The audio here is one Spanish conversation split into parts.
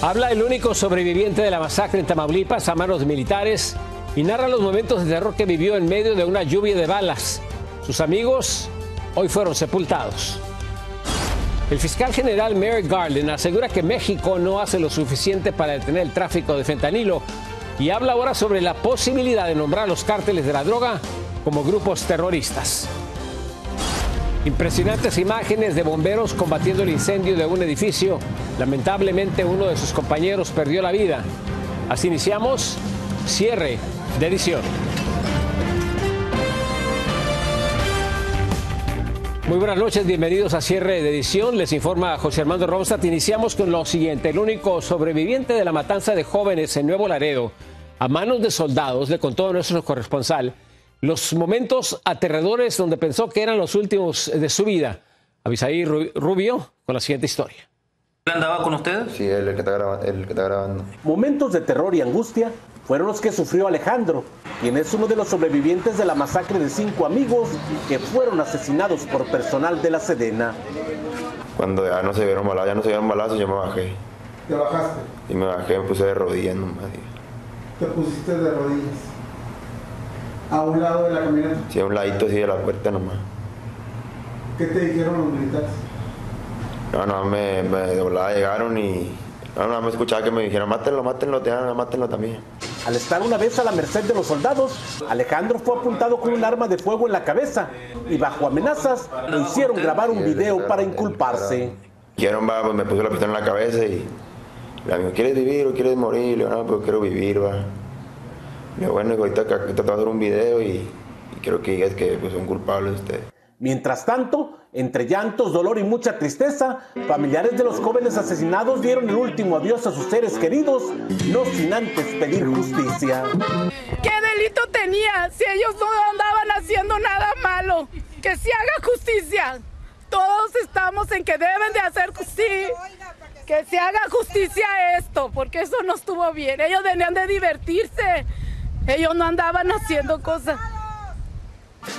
Habla el único sobreviviente de la masacre en Tamaulipas a manos de militares y narra los momentos de terror que vivió en medio de una lluvia de balas. Sus amigos hoy fueron sepultados. El fiscal general Merrick Garland asegura que México no hace lo suficiente para detener el tráfico de fentanilo y habla ahora sobre la posibilidad de nombrar a los cárteles de la droga como grupos terroristas. Impresionantes imágenes de bomberos combatiendo el incendio de un edificio. Lamentablemente, uno de sus compañeros perdió la vida. Así iniciamos cierre de edición. Muy buenas noches, bienvenidos a cierre de edición. Les informa José Armando Ronstadt. Iniciamos con lo siguiente. El único sobreviviente de la matanza de jóvenes en Nuevo Laredo a manos de soldados le contó a nuestro corresponsal los momentos aterradores donde pensó que eran los últimos de su vida. Abisaí Rubio con la siguiente historia. ¿Él andaba con ustedes? Sí, el que está grabando. Momentos de terror y angustia fueron los que sufrió Alejandro, quien es uno de los sobrevivientes de la masacre de 5 amigos que fueron asesinados por personal de la Sedena. Cuando ya no se vieron balazos, yo me bajé. ¿Te bajaste? Y me bajé, me puse de rodillas nomás. ¿Te pusiste de rodillas? ¿A un lado de la camioneta? Sí, a un ladito así de la puerta nomás. ¿Qué te dijeron los militares? No, me de volada llegaron y no me escuchaba que me dijeron mátenlo también. Al estar una vez a la merced de los soldados, Alejandro fue apuntado con un arma de fuego en la cabeza y bajo amenazas lo hicieron grabar un video para inculparse. Dijeron, pues me puso la pistola en la cabeza y le digo, ¿quieres vivir o quieres morir? Le digo, no, pues quiero vivir, va. Le digo, bueno, ahorita te voy a hacer un video y quiero que digas que pues, son culpables ustedes. Mientras tanto, entre llantos, dolor y mucha tristeza, familiares de los jóvenes asesinados dieron el último adiós a sus seres queridos, no sin antes pedir justicia. ¿Qué delito tenía si ellos no andaban haciendo nada malo? Que se haga justicia. Todos estamos en que deben de hacer justicia. Que se haga justicia a esto, porque eso no estuvo bien. Ellos venían de divertirse. Ellos no andaban haciendo cosas.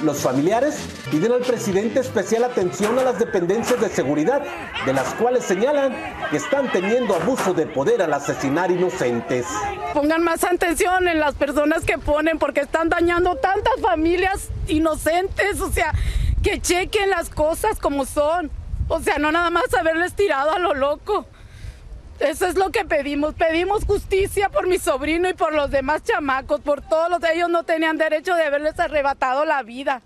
Los familiares piden al presidente especial atención a las dependencias de seguridad, de las cuales señalan que están teniendo abuso de poder al asesinar inocentes. Pongan más atención en las personas que ponen, porque están dañando tantas familias inocentes, o sea, que chequen las cosas como son, o sea, no nada más haberles tirado a lo loco. Eso es lo que pedimos justicia por mi sobrino y por los demás chamacos, por todos los de ellos no tenían derecho de haberles arrebatado la vida.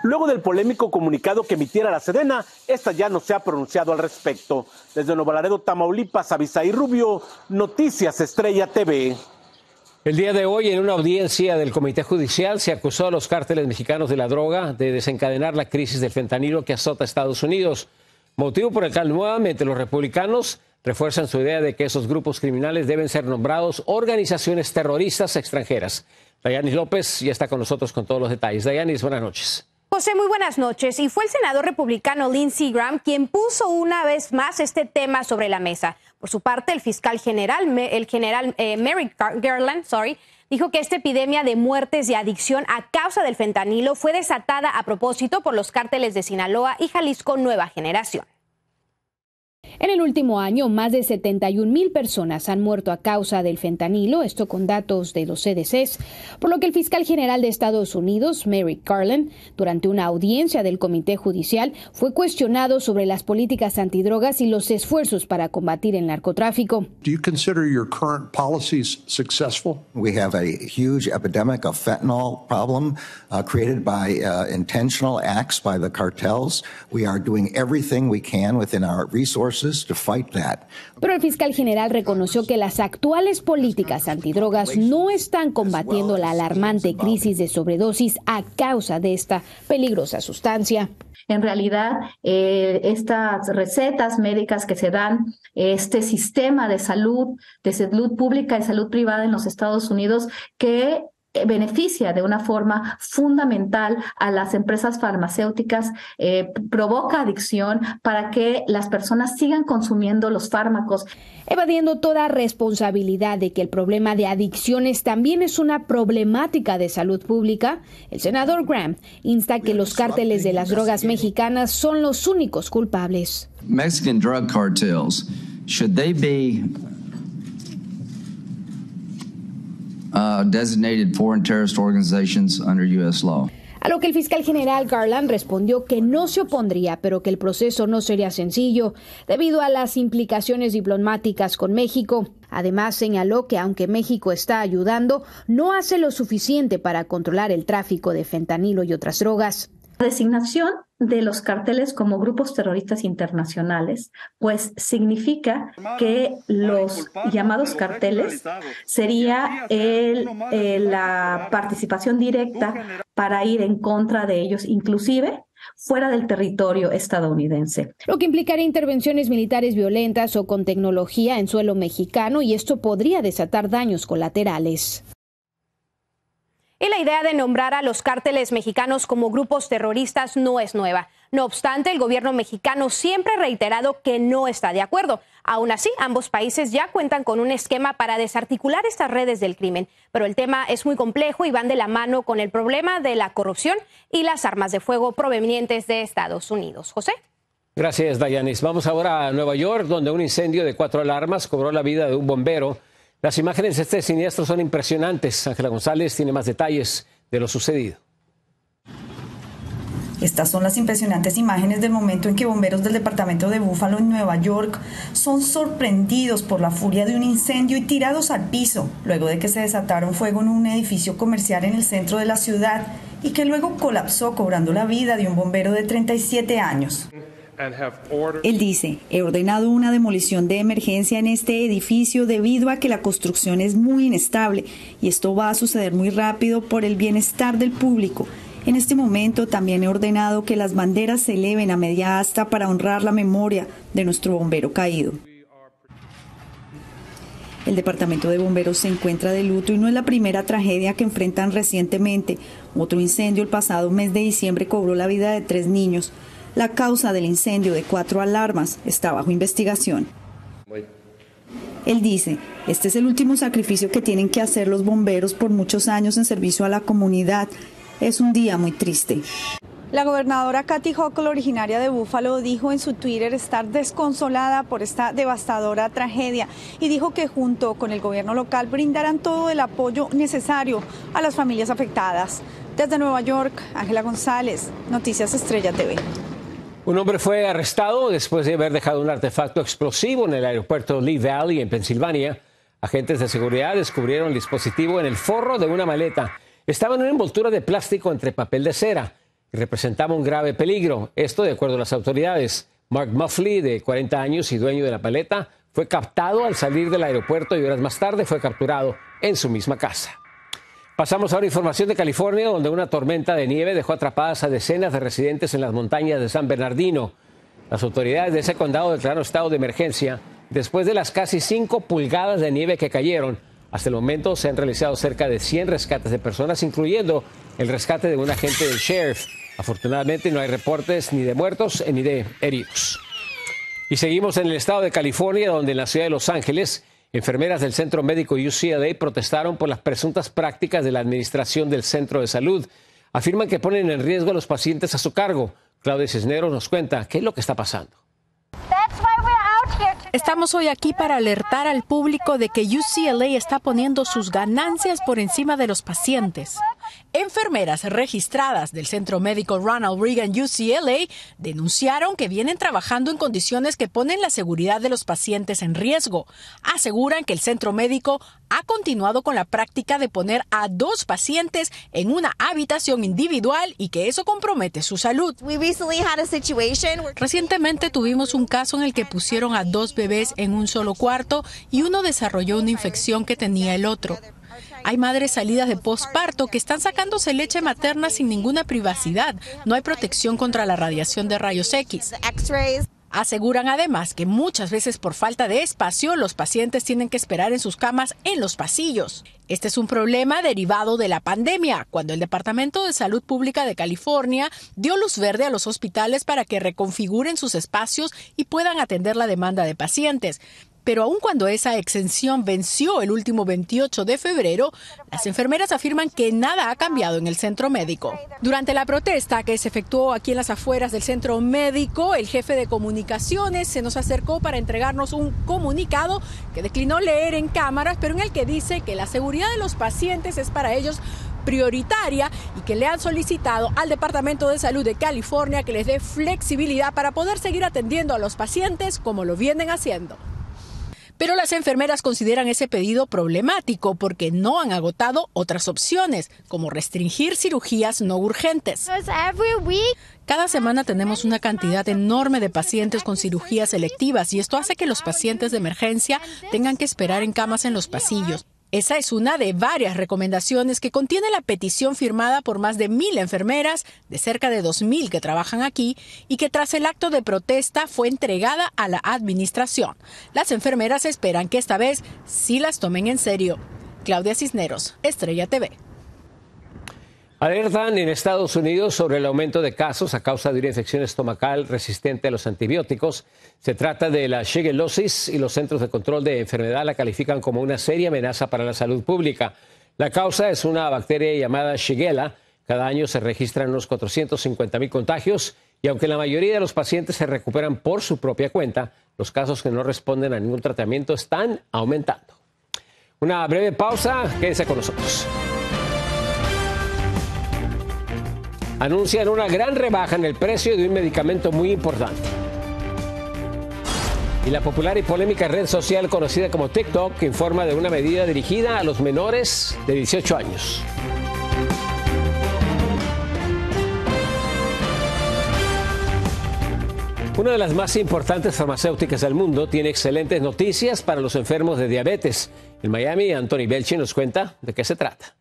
Luego del polémico comunicado que emitiera la Sedena, esta ya no se ha pronunciado al respecto. Desde Nuevo Laredo, Tamaulipas, Abisaí Rubio, Noticias Estrella TV. El día de hoy, en una audiencia del Comité Judicial, se acusó a los cárteles mexicanos de la droga de desencadenar la crisis del fentanilo que azota a Estados Unidos, motivo por el cual nuevamente los republicanos refuerzan su idea de que esos grupos criminales deben ser nombrados organizaciones terroristas extranjeras. Dayanis López ya está con nosotros con todos los detalles. Dayanis, buenas noches. José, muy buenas noches. Y fue el senador republicano Lindsey Graham quien puso una vez más este tema sobre la mesa. Por su parte, el fiscal general, Merrick Garland, dijo que esta epidemia de muertes y adicción a causa del fentanilo fue desatada a propósito por los cárteles de Sinaloa y Jalisco Nueva Generación. En el último año, más de 71,000 personas han muerto a causa del fentanilo, esto con datos de los CDCs, por lo que el fiscal general de Estados Unidos, Merrick Garland, durante una audiencia del Comité Judicial, fue cuestionado sobre las políticas antidrogas y los esfuerzos para combatir el narcotráfico. Do you consider your current policies successful? We have a huge epidemic of fentanyl problem created by intentional acts by the cartels. We are doing everything we can within our resources to fight that. Pero el fiscal general reconoció que las actuales políticas antidrogas no están combatiendo la alarmante crisis de sobredosis a causa de esta peligrosa sustancia. En realidad, estas recetas médicas que se dan, este sistema de salud pública y salud privada en los Estados Unidos que beneficia de una forma fundamental a las empresas farmacéuticas, provoca adicción para que las personas sigan consumiendo los fármacos. Evadiendo toda responsabilidad de que el problema de adicciones también es una problemática de salud pública, el senador Graham insta que los cárteles de las drogas mexicanas son los únicos culpables. Mexican drug cartels, should they be designated foreign terrorist organizations under U.S. law. A lo que el fiscal general Garland respondió que no se opondría, pero que el proceso no sería sencillo debido a las implicaciones diplomáticas con México. Además, señaló que aunque México está ayudando, no hace lo suficiente para controlar el tráfico de fentanilo y otras drogas. La designación de los carteles como grupos terroristas internacionales, pues significa que los llamados carteles sería la participación directa para ir en contra de ellos, inclusive fuera del territorio estadounidense. Lo que implicaría intervenciones militares violentas o con tecnología en suelo mexicano, y esto podría desatar daños colaterales. Y la idea de nombrar a los cárteles mexicanos como grupos terroristas no es nueva. No obstante, el gobierno mexicano siempre ha reiterado que no está de acuerdo. Aún así, ambos países ya cuentan con un esquema para desarticular estas redes del crimen. Pero el tema es muy complejo y van de la mano con el problema de la corrupción y las armas de fuego provenientes de Estados Unidos. José. Gracias, Dayanis. Vamos ahora a Nueva York, donde un incendio de 4 alarmas cobró la vida de un bombero. Las imágenes de este siniestro son impresionantes. Ángela González tiene más detalles de lo sucedido. Estas son las impresionantes imágenes del momento en que bomberos del departamento de Buffalo en Nueva York son sorprendidos por la furia de un incendio y tirados al piso, luego de que se desatara un fuego en un edificio comercial en el centro de la ciudad y que luego colapsó, cobrando la vida de un bombero de 37 años. Él dice, he ordenado una demolición de emergencia en este edificio debido a que la construcción es muy inestable y esto va a suceder muy rápido por el bienestar del público. En este momento también he ordenado que las banderas se eleven a media asta para honrar la memoria de nuestro bombero caído. El departamento de bomberos se encuentra de luto y no es la primera tragedia que enfrentan recientemente. Otro incendio el pasado mes de diciembre cobró la vida de 3 niños. La causa del incendio de 4 alarmas está bajo investigación. Él dice, este es el último sacrificio que tienen que hacer los bomberos por muchos años en servicio a la comunidad. Es un día muy triste. La gobernadora Kathy Hochul, originaria de Buffalo, dijo en su Twitter estar desconsolada por esta devastadora tragedia y dijo que junto con el gobierno local brindarán todo el apoyo necesario a las familias afectadas. Desde Nueva York, Ángela González, Noticias Estrella TV. Un hombre fue arrestado después de haber dejado un artefacto explosivo en el aeropuerto Lee Valley, en Pensilvania. Agentes de seguridad descubrieron el dispositivo en el forro de una maleta. Estaba en una envoltura de plástico entre papel de cera y representaba un grave peligro. Esto de acuerdo a las autoridades. Mark Muffley, de 40 años y dueño de la maleta, fue captado al salir del aeropuerto y horas más tarde fue capturado en su misma casa. Pasamos ahora a información de California, donde una tormenta de nieve dejó atrapadas a decenas de residentes en las montañas de San Bernardino. Las autoridades de ese condado declararon estado de emergencia después de las casi 5 pulgadas de nieve que cayeron. Hasta el momento se han realizado cerca de 100 rescates de personas, incluyendo el rescate de un agente del sheriff. Afortunadamente no hay reportes ni de muertos ni de heridos. Y seguimos en el estado de California, donde en la ciudad de Los Ángeles, enfermeras del centro médico UCLA protestaron por las presuntas prácticas de la administración del centro de salud. Afirman que ponen en riesgo a los pacientes a su cargo. Claudia Cisneros nos cuenta qué es lo que está pasando. Estamos hoy aquí para alertar al público de que UCLA está poniendo sus ganancias por encima de los pacientes. Enfermeras registradas del Centro Médico Ronald Reagan UCLA denunciaron que vienen trabajando en condiciones que ponen la seguridad de los pacientes en riesgo. Aseguran que el centro médico ha continuado con la práctica de poner a 2 pacientes en una habitación individual y que eso compromete su salud. Recientemente tuvimos un caso en el que pusieron a 2 bebés en un solo cuarto y uno desarrolló una infección que tenía el otro. Hay madres salidas de posparto que están sacándose leche materna sin ninguna privacidad. No hay protección contra la radiación de rayos X. Aseguran además que muchas veces por falta de espacio los pacientes tienen que esperar en sus camas en los pasillos. Este es un problema derivado de la pandemia, cuando el Departamento de Salud Pública de California dio luz verde a los hospitales para que reconfiguren sus espacios y puedan atender la demanda de pacientes. Pero aun cuando esa exención venció el último 28 de febrero, las enfermeras afirman que nada ha cambiado en el centro médico. Durante la protesta que se efectuó aquí en las afueras del centro médico, el jefe de comunicaciones se nos acercó para entregarnos un comunicado que declinó leer en cámaras, pero en el que dice que la seguridad de los pacientes es para ellos prioritaria y que le han solicitado al Departamento de Salud de California que les dé flexibilidad para poder seguir atendiendo a los pacientes como lo vienen haciendo. Pero las enfermeras consideran ese pedido problemático porque no han agotado otras opciones, como restringir cirugías no urgentes. Cada semana tenemos una cantidad enorme de pacientes con cirugías selectivas y esto hace que los pacientes de emergencia tengan que esperar en camas en los pasillos. Esa es una de varias recomendaciones que contiene la petición firmada por más de 1,000 enfermeras de cerca de 2,000 que trabajan aquí y que tras el acto de protesta fue entregada a la administración. Las enfermeras esperan que esta vez sí las tomen en serio. Claudia Cisneros, Estrella TV. Alertan en Estados Unidos sobre el aumento de casos a causa de una infección estomacal resistente a los antibióticos. Se trata de la shigellosis y los Centros de Control de Enfermedad la califican como una seria amenaza para la salud pública. La causa es una bacteria llamada Shigella. Cada año se registran unos 450,000 contagios y aunque la mayoría de los pacientes se recuperan por su propia cuenta, los casos que no responden a ningún tratamiento están aumentando. Una breve pausa, quédense con nosotros. Anuncian una gran rebaja en el precio de un medicamento muy importante. Y la popular y polémica red social conocida como TikTok informa de una medida dirigida a los menores de 18 años. Una de las más importantes farmacéuticas del mundo tiene excelentes noticias para los enfermos de diabetes. En Miami, Anthony Belchi nos cuenta de qué se trata.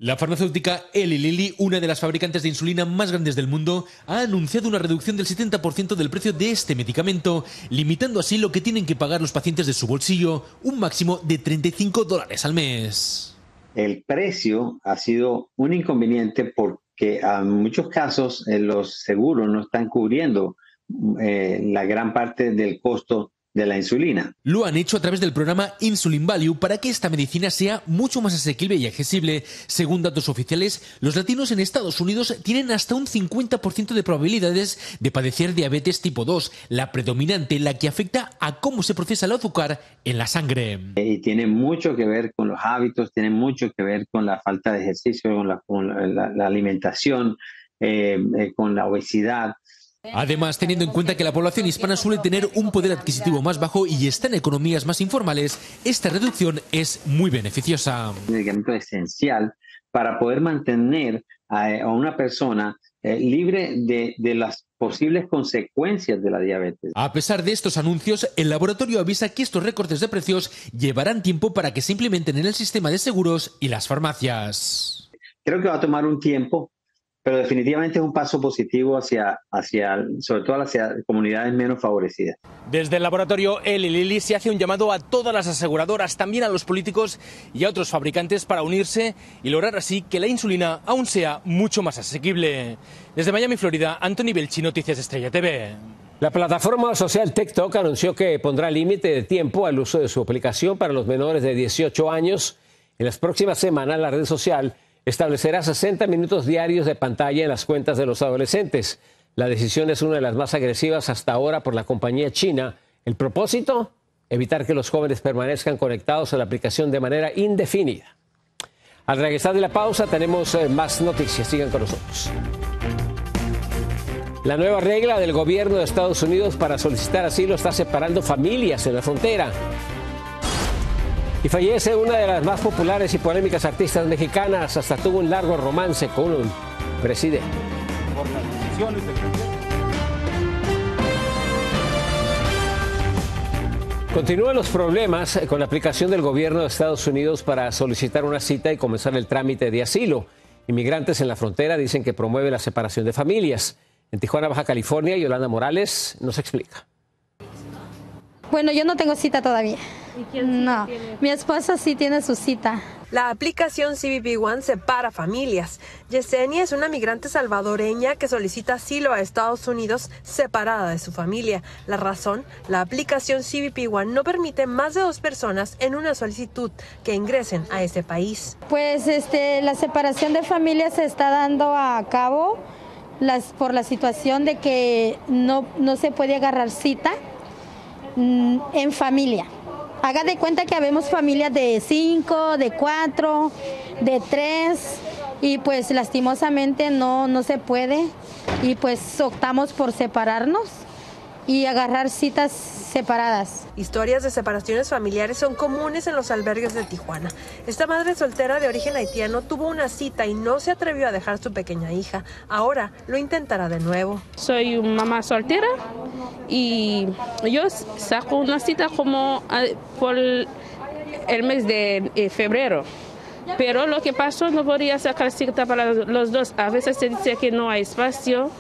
La farmacéutica Eli Lilly, una de las fabricantes de insulina más grandes del mundo, ha anunciado una reducción del 70% del precio de este medicamento, limitando así lo que tienen que pagar los pacientes de su bolsillo, un máximo de $35 al mes. El precio ha sido un inconveniente porque en muchos casos los seguros no están cubriendo la gran parte del costo de la insulina. Lo han hecho a través del programa Insulin Value para que esta medicina sea mucho más asequible y accesible. Según datos oficiales, los latinos en Estados Unidos tienen hasta un 50% de probabilidades de padecer diabetes tipo 2, la predominante, la que afecta a cómo se procesa el azúcar en la sangre. Y tiene mucho que ver con los hábitos, tiene mucho que ver con la falta de ejercicio, con la alimentación, con la obesidad. Además, teniendo en cuenta que la población hispana suele tener un poder adquisitivo más bajo y está en economías más informales, esta reducción es muy beneficiosa. Un medicamento esencial para poder mantener a una persona libre de las posibles consecuencias de la diabetes. A pesar de estos anuncios, el laboratorio avisa que estos recortes de precios llevarán tiempo para que se implementen en el sistema de seguros y las farmacias. Creo que va a tomar un tiempo, pero definitivamente es un paso positivo sobre todo hacia comunidades menos favorecidas. Desde el laboratorio Eli Lilly se hace un llamado a todas las aseguradoras, también a los políticos y a otros fabricantes para unirse y lograr así que la insulina aún sea mucho más asequible. Desde Miami, Florida, Anthony Belchi, Noticias Estrella TV. La plataforma social TikTok anunció que pondrá límite de tiempo al uso de su aplicación para los menores de 18 años. En las próximas semanas, la red social establecerá 60 minutos diarios de pantalla en las cuentas de los adolescentes. La decisión es una de las más agresivas hasta ahora por la compañía china. ¿El propósito? Evitar que los jóvenes permanezcan conectados a la aplicación de manera indefinida. Al regresar de la pausa tenemos más noticias. Sigan con nosotros. La nueva regla del gobierno de Estados Unidos para solicitar asilo está separando familias en la frontera. Y fallece una de las más populares y polémicas artistas mexicanas. Hasta tuvo un largo romance con un presidente. Continúan los problemas con la aplicación del gobierno de Estados Unidos para solicitar una cita y comenzar el trámite de asilo. Inmigrantes en la frontera dicen que promueve la separación de familias. En Tijuana, Baja California, Yolanda Morales nos explica. Bueno, yo no tengo cita todavía. No, mi esposo sí tiene su cita. La aplicación CBP One separa familias. Yesenia es una migrante salvadoreña que solicita asilo a Estados Unidos separada de su familia. La razón, la aplicación CBP One no permite más de 2 personas en una solicitud que ingresen a ese país. Pues la separación de familias se está dando a cabo por la situación de que no se puede agarrar cita en familia. Haga de cuenta que habemos familias de 5, de 4, de 3 y pues lastimosamente no se puede y pues optamos por separarnos y agarrar citas separadas. Historias de separaciones familiares son comunes en los albergues de Tijuana. Esta madre soltera de origen haitiano tuvo una cita y no se atrevió a dejar su pequeña hija. Ahora lo intentará de nuevo. Soy una mamá soltera y yo saco una cita como por el mes de febrero. Pero lo que pasó, no podía sacar cita para los dos. A veces se dice que no hay espacio.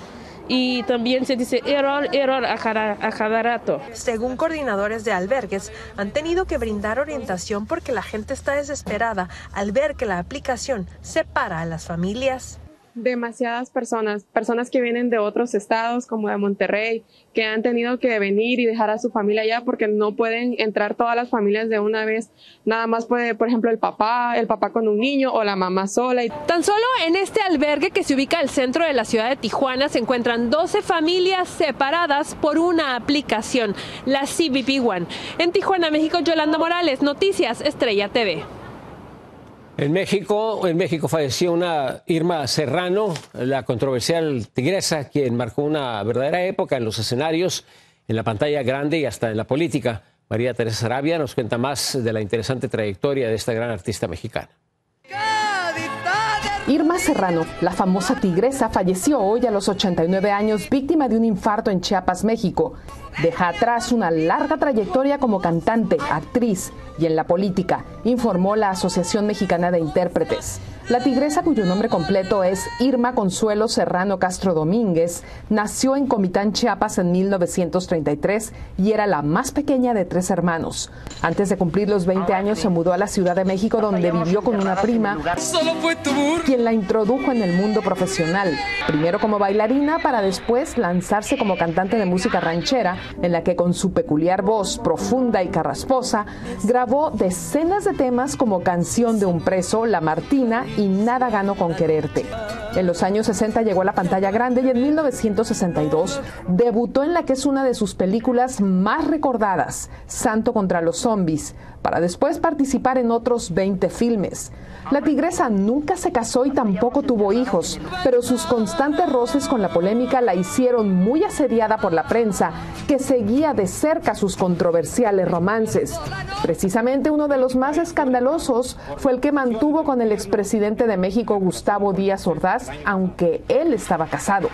Y también se dice error a cada rato. Según coordinadores de albergues, han tenido que brindar orientación porque la gente está desesperada al ver que la aplicación separa a las familias. Demasiadas personas que vienen de otros estados como de Monterrey, que han tenido que venir y dejar a su familia allá porque no pueden entrar todas las familias de una vez. Nada más puede, por ejemplo, el papá con un niño o la mamá sola. Tan solo en este albergue que se ubica al centro de la ciudad de Tijuana se encuentran 12 familias separadas por una aplicación, la CBP One. En Tijuana, México, Yolanda Morales, Noticias Estrella TV. En México falleció una Irma Serrano, la controversial tigresa, quien marcó una verdadera época en los escenarios, en la pantalla grande y hasta en la política. María Teresa Sarabia nos cuenta más de la interesante trayectoria de esta gran artista mexicana. Irma Serrano, la famosa tigresa, falleció hoy a los 89 años, víctima de un infarto en Chiapas, México. Deja atrás una larga trayectoria como cantante, actriz y en la política, informó la Asociación Mexicana de Intérpretes. La tigresa, cuyo nombre completo es Irma Consuelo Serrano Castro Domínguez, nació en Comitán, Chiapas en 1933 y era la más pequeña de 3 hermanos. Antes de cumplir los 20 años se mudó a la Ciudad de México, donde vivió con una prima, quien la introdujo en el mundo profesional, primero como bailarina para después lanzarse como cantante de música ranchera, en la que con su peculiar voz profunda y carrasposa grabó decenas de temas como Canción de un preso, La Martina y Nada gano con quererte. En los años 60 llegó a la pantalla grande y en 1962 debutó en la que es una de sus películas más recordadas, Santo contra los zombies, para después participar en otros 20 filmes. La tigresa nunca se casó y tampoco tuvo hijos, pero sus constantes roces con la polémica la hicieron muy asediada por la prensa, que seguía de cerca sus controversiales romances. Precisamente uno de los más escandalosos fue el que mantuvo con el expresidente de México, Gustavo Díaz Ordaz, aunque él estaba casado.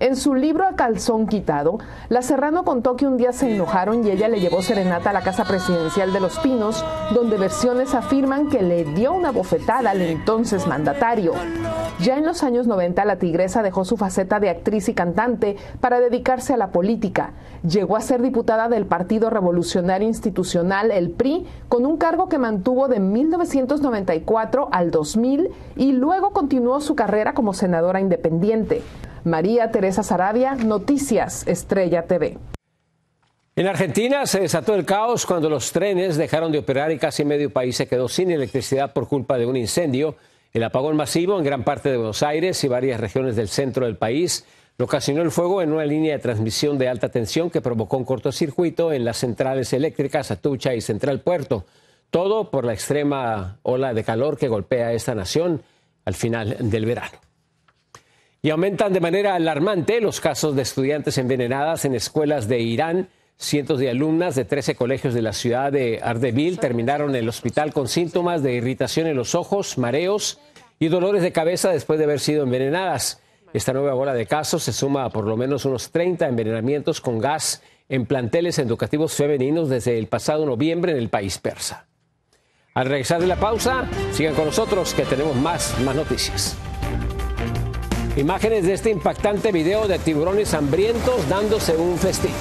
En su libro A calzón quitado, la Serrano contó que un día se enojaron y ella le llevó serenata a la Casa Presidencial de Los Pinos, donde versiones afirman que le dio una bofetada al entonces mandatario. Ya en los años 90, la tigresa dejó su faceta de actriz y cantante para dedicarse a la política. Llegó a ser diputada del Partido Revolucionario Institucional, el PRI, con un cargo que mantuvo de 1994 al 2000 y luego continuó su carrera como senadora independiente. María Teresa Sarabia, Noticias Estrella TV. En Argentina se desató el caos cuando los trenes dejaron de operar y casi medio país se quedó sin electricidad por culpa de un incendio. El apagón masivo en gran parte de Buenos Aires y varias regiones del centro del país lo ocasionó el fuego en una línea de transmisión de alta tensión que provocó un cortocircuito en las centrales eléctricas Atucha y Central Puerto. Todo por la extrema ola de calor que golpea a esta nación al final del verano. Y aumentan de manera alarmante los casos de estudiantes envenenadas en escuelas de Irán. Cientos de alumnas de 13 colegios de la ciudad de Ardebil terminaron en el hospital con síntomas de irritación en los ojos, mareos y dolores de cabeza después de haber sido envenenadas. Esta nueva ola de casos se suma a por lo menos unos 30 envenenamientos con gas en planteles educativos femeninos desde el pasado noviembre en el país persa. Al regresar de la pausa, sigan con nosotros que tenemos más noticias. Imágenes de este impactante video de tiburones hambrientos dándose un festín.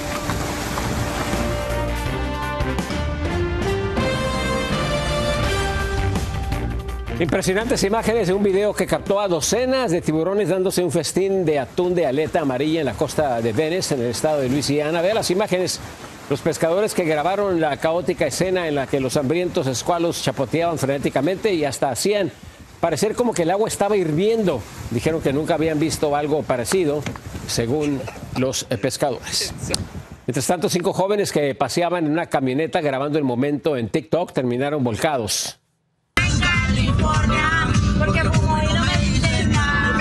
Impresionantes imágenes de un video que captó a docenas de tiburones dándose un festín de atún de aleta amarilla en la costa de Venice, en el estado de Luisiana. Vea las imágenes. Los pescadores que grabaron la caótica escena en la que los hambrientos escualos chapoteaban frenéticamente y hasta hacían parecer como que el agua estaba hirviendo. Dijeron que nunca habían visto algo parecido, según los pescadores. Mientras tanto, 5 jóvenes que paseaban en una camioneta grabando el momento en TikTok terminaron volcados. Porque como ahí no me dicen nada.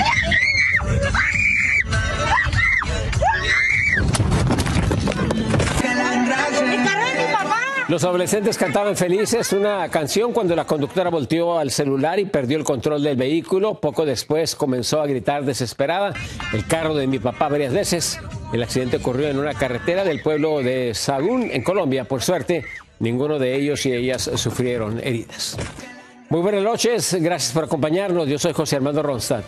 Los adolescentes cantaban felices una canción cuando la conductora volteó al celular y perdió el control del vehículo. Poco después comenzó a gritar desesperada: el carro de mi papá varias veces. El accidente ocurrió en una carretera del pueblo de Sagún, en Colombia. Por suerte, ninguno de ellos y ellas sufrieron heridas. Muy buenas noches, gracias por acompañarnos. Yo soy José Armando Ronstadt.